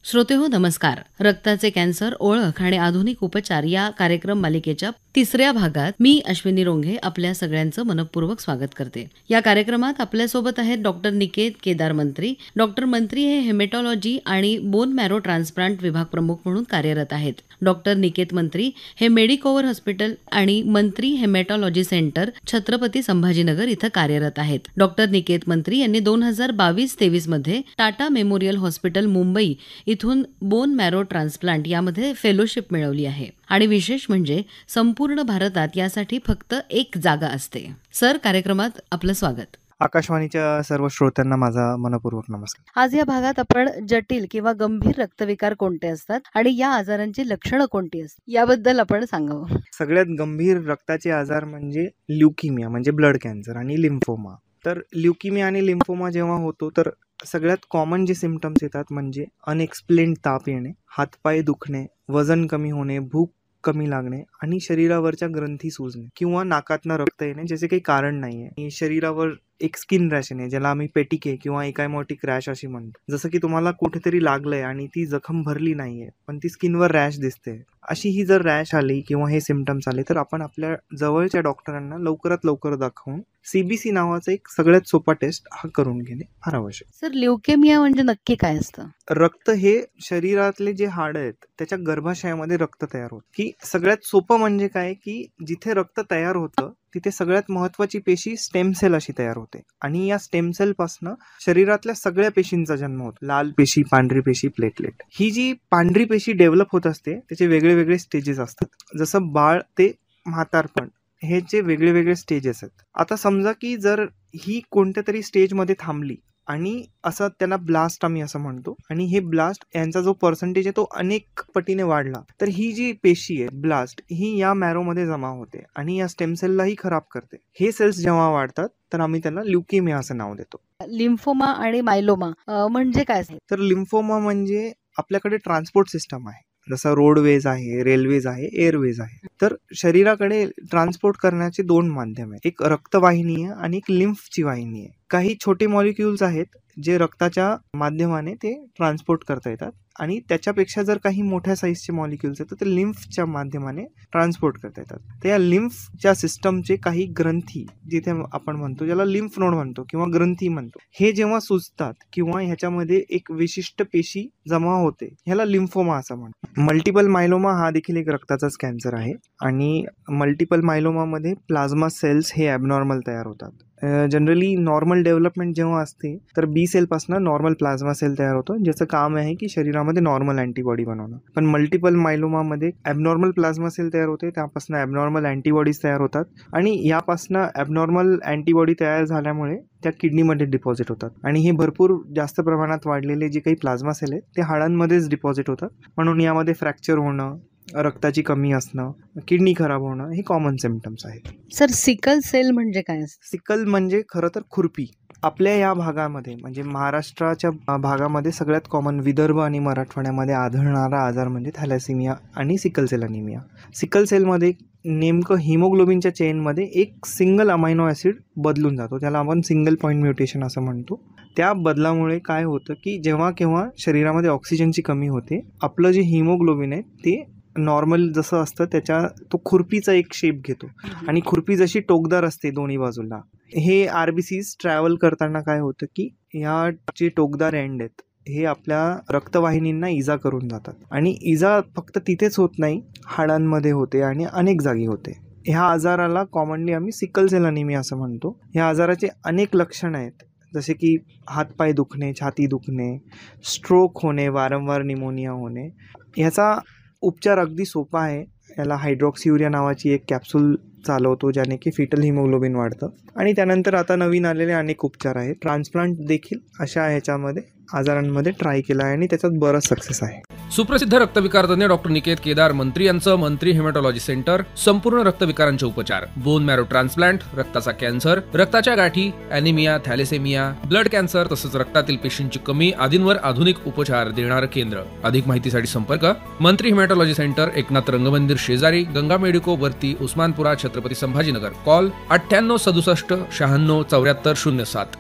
श्रोतेहो नमस्कार. रक्ताचे कॅन्सर ओळख आणि आधुनिक उपचार या कार्यक्रम मालिकेच्या तिसऱ्या भागात मी अश्विनी रोंघे आपल्या सगळ्यांचं मनपूर्वक स्वागत करते. या कार्यक्रमात आपल्यासोबत आहेत डॉक्टर निकेत केदार मंत्री. डॉक्टर मंत्री हे हेमेटॉलॉजी आणि बोन मॅरो ट्रान्सप्लांट विभाग प्रमुख म्हणून कार्यरत आहेत. डॉक्टर निकेत मंत्री हे मेडिकोवर हॉस्पिटल आणि मंत्री हेमेटॉलॉजी सेंटर छत्रपती संभाजीनगर इथं कार्यरत आहेत. डॉक्टर निकेत मंत्री यांनी 2022-23 मध्ये टाटा मेमोरियल हॉस्पिटल मुंबई इथून बोन मॅरो ट्रान्सप्लांट यामध्ये फेलोशिप मिळवली आहे. आणि विशेष म्हणजे संपूर्ण भारतात यासाठी फक्त एक जागा असते. सर, कार्यक्रमात आपलं स्वागत. आकाशवाणीच्या सर्व श्रोत्यांना माझा मनपूर्वक नमस्कार. आज या भागात आपण जटिल किंवा गंभीर रक्तविकार कोणते असतात आणि या आजारांची लक्षणं कोणती असतात याबद्दल आपण सांगावं. सगळ्यात गंभीर रक्ताचे आजार म्हणजे ल्युकेमिया म्हणजे ब्लड कॅन्सर आणि लिम्फोमा. तर ल्युकेमिया आणि लिम्फोमा जेव्हा होतो तर सगळ्यात कॉमन जे सिम्पटम्स येतात म्हणजे अनएक्सप्लेन्ड ताप येणे, हातपाय दुखणे, वजन कमी होणे, भूक कमी लागणे आणि शरीरावरच्या ग्रंथी सुजणे किंवा नाकातनं रक्त येणे ज्याचे काही कारण नाहीये. शरीरावर एक स्किन रॅश येणे ज्याला आम्ही पेटिके किंवा एकायमोटिक रॅश अशी म्हणतो. जसं की तुम्हाला कुठेतरी लागलंय आणि ती जखम भरली नाहीये पण ती स्किनवर रॅश दिसते. अशी ही जर रॅश आली किंवा हे सिम्पटम्स आले तर आपण आपल्या जवळच्या डॉक्टरांना लवकरात लवकर दाखवून CBC नावाचा एक सगळ्यात सोपा टेस्ट हा करून घेणे फार आवश्यक. सर, ल्युकेमिया म्हणजे नक्की काय असतं? रक्त हे शरीरातले जे हाड आहेत त्याच्या गर्भाशयामध्ये रक्त तयार होतं. की सगळ्यात सोपं म्हणजे काय की जिथे रक्त तयार होतं तिथे सगळ्यात महत्वाची पेशी स्टेम सेल अशी तयार होते आणि या स्टेम सेल पासून शरीरातल्या सगळ्या पेशींचा जन्म होतो. लाल पेशी, पांढरी पेशी, प्लेटलेट. ही जी पांढरी पेशी डेव्हलप होत असते त्याचे वेगळे वेगळे स्टेजेस असतात. जसं बाळ ते म्हातारपण हे जे वेगळे वेगळे स्टेजेस आहेत. आता समजा की जर ही कोणत्या तरी स्टेजमध्ये थांबली आणि असं त्यांना ब्लास्ट आम्ही असं म्हणतो आणि हे ब्लास्ट यांचा जो पर्सेंटेज आहे तो अनेक पटीने वाढला तर ही जी पेशी आहे ब्लास्ट ही या मॅरोमध्ये जमा होते आणि या स्टेम सेललाही खराब करते. हे सेल्स जेव्हा वाढतात तर आम्ही त्यांना ल्युकेमिया असं नाव देतो. लिम्फोमा आणि मायलोमा म्हणजे काय? तर लिम्फोमा म्हणजे आपल्याकडे ट्रान्सपोर्ट सिस्टम आहे. जसं रोडवेज आहे, रेल्वेज आहे, एअरवेज आहे. तर शरीराकडे ट्रान्सपोर्ट करण्याचे दोन माध्यम आहेत. एक रक्तवाहिनी आहे आणि एक लिम्फची वाहिनी आहे. काही छोटे मॉलिक्युल्स आहेत जे रक्ताच्या माध्यमाने ते ट्रान्सपोर्ट करता येतात आणि त्याच्यापेक्षा जर काही मोठ्या साईजचे मॉलिक्युल्स आहेत तर ते लिम्फच्या माध्यमाने ट्रान्सपोर्ट करता येतात. तर या लिम्फच्या सिस्टमचे काही ग्रंथी जिथे आपण म्हणतो ज्याला लिम्फ नोड म्हणतो किंवा ग्रंथी म्हणतो हे जेव्हा सुजतात किंवा ह्याच्यामध्ये एक विशिष्ट पेशी जमा होते ह्याला लिम्फोमा असं म्हणतो. मल्टिपल मायलोमा हा देखील एक रक्ताचाच कॅन्सर आहे आणि मल्टिपल मायलोमामध्ये प्लाझ्मा सेल्स हे ॲबनॉर्मल तयार होतात. जनरली नॉर्मल डेव्हलपमेंट जेव्हा असते तर बी सेल पासून नॉर्मल प्लाझ्मा सेल तयार होतो ज्याचं काम आहे की शरीरामध्ये नॉर्मल अँटीबॉडी बनवणं. पण मल्टिपल मायलोमामध्ये ॲबनॉर्मल प्लाझ्मा सेल तयार होते, त्यापासून ॲबनॉर्मल अँटीबॉडीज तयार होतात आणि यापासून ॲबनॉर्मल अँटीबॉडी तयार झाल्यामुळे त्या किडनीमध्ये डिपॉझिट होतात आणि हे भरपूर जास्त प्रमाणात वाढलेले जे काही प्लाझ्मा सेल आहेत ते हाडांमध्येच डिपॉझिट होतात. म्हणून यामध्ये फ्रॅक्चर होणं, रक्ताची कमी असणं, किडनी खराब होणं हे कॉमन सिम्पटम्स आहेत. सर, सिकल सेल म्हणजे काय? सिकल म्हणजे खरं तर खुरपी. आपल्या या भागामध्ये म्हणजे महाराष्ट्राच्या भागामध्ये सगळ्यात कॉमन विदर्भ आणि मराठवाड्यामध्ये आढळणारा आजार म्हणजे थॅलेसिमिया आणि सिकल सेल अनिमिया. सिकल सेलमध्ये नेमकं हिमोग्लोबिनच्या चेनमध्ये एक सिंगल अमायनो ॲसिड बदलून जातो, त्याला आपण सिंगल पॉईंट म्युटेशन असं म्हणतो. त्या बदलामुळे काय होतं की जेव्हा केव्हा शरीरामध्ये ऑक्सिजनची कमी होते, आपलं जे हिमोग्लोबिन आहे ते नॉर्मल जसं असतं त्याच्या तो खुर्पीचा एक शेप घेतो आणि खुर्पी जशी टोकदार असते दोन्ही बाजूला, हे RBCs ट्रॅव्हल करताना काय होतं की ह्या जे टोकदार एंड आहेत हे आपल्या रक्तवाहिनींना इजा करून जातात आणि इजा फक्त तिथेच होत नाही, हाडांमध्ये होते आणि अनेक जागी होते. ह्या आजाराला कॉमनली आम्ही सिकल सेल अनिमिया असं म्हणतो. ह्या आजाराचे अनेक लक्षणं आहेत जसे की हातपाय दुखणे, छाती दुखणे, स्ट्रोक होणे, वारंवार निमोनिया होणे. ह्याचा उपचार अगदी सोपा आहे. याला हायड्रॉक्सियुरिया नावाची एक कॅप्सूल चालवतो ज्याने की फिटल हिमोग्लोबिन वाढतं आणि त्यानंतर आता नवीन आलेले अनेक उपचार आहेत. ट्रान्सप्लांट देखील अशा ह्याच्यामध्ये आजारांमध्ये ट्राय केला आहे आणि त्याच्यात बरंच सक्सेस आहे. सुप्रसिद्ध रक्तविकार तज्ञ डॉक्टर निकेत केदार मंत्री यांचं मंत्री हेमॅटॉलॉजी सेंटर संपूर्ण रक्तविकारांचे उपचार, बोन मॅरो ट्रान्सप्लांट, रक्ताचा कॅन्सर, रक्ताच्या गाठी, ॲनिमिया, थॅलेसेमिया, ब्लड कॅन्सर तसंच रक्तातील पेशींची कमी आदींवर आधुनिक उपचार देणारं केंद्र. अधिक माहितीसाठी संपर्क मंत्री हेमॅटॉलॉजी सेंटर, एकनाथ रंगमंदिर शेजारी, गंगा मेडिको वरती, उस्मानपुरा, छत्रपती संभाजीनगर. कॉल 98 67 96 74 07.